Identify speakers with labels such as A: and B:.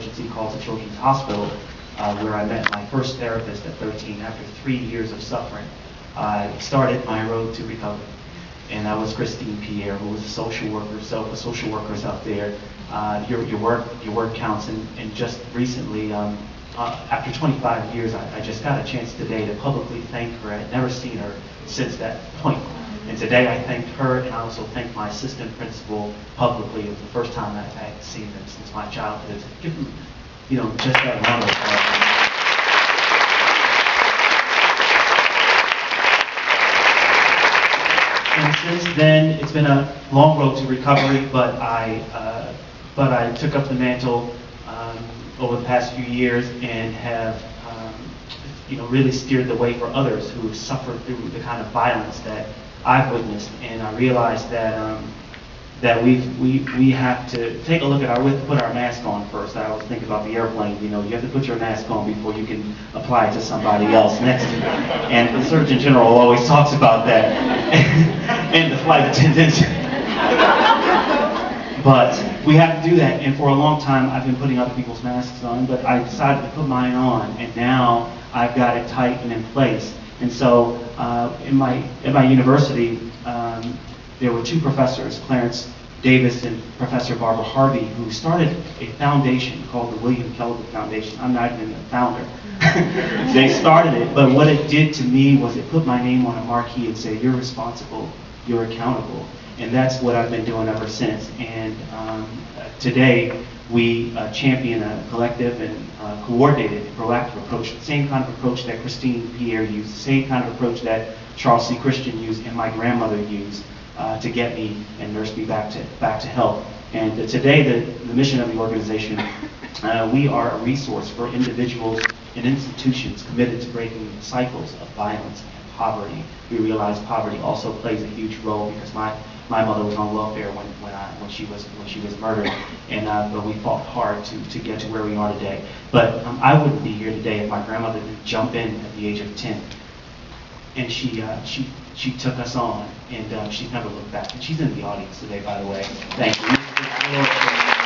A: emergency called the Children's Hospital, where I met my first therapist at 13 after 3 years of suffering. I started my road to recovery. And that was Christine Pierre, who was a social worker. So for social workers out there, your work counts. And just recently, after 25 years, I just got a chance today to publicly thank her. I'd never seen her since that point. And today I thanked her, and I also thanked my assistant principal publicly. It was the first time I had seen them since my childhood. To give them, just that round of applause. And since then, it's been a long road to recovery, but I took up the mantle over the past few years and have really steered the way for others who have suffered through the kind of violence that I've witnessed. And I realized that we have to take a look at we have to put our mask on first. I always think about the airplane. You have to put your mask on before you can apply it to somebody else next to you. And the Surgeon General always talks about that, and the flight attendants. But we have to do that. And for a long time, I've been putting other people's masks on, but I decided to put mine on, and now I've got it tight and in place. And so, at my university, there were two professors, Clarence Davis and Professor Barbara Harvey, who started a foundation called the William Kellibrew Foundation. I'm not even the founder. They started it, but what it did to me was it put my name on a marquee and said, you're responsible, you're accountable. And that's what I've been doing ever since. And today, we champion a collective and coordinated and proactive approach, the same kind of approach that Christine Pierre used, the same kind of approach that Charles C. Christian used and my grandmother used to get me and nurse me back to health. And today, the mission of the organization, we are a resource for individuals and institutions committed to breaking cycles of violence and poverty. We realize poverty also plays a huge role because my mother was on welfare when she was murdered, and but we fought hard to get to where we are today. But I wouldn't be here today if my grandmother didn't jump in at the age of 10, and she took us on, and she's never looked back. And she's in the audience today, by the way. Thank you.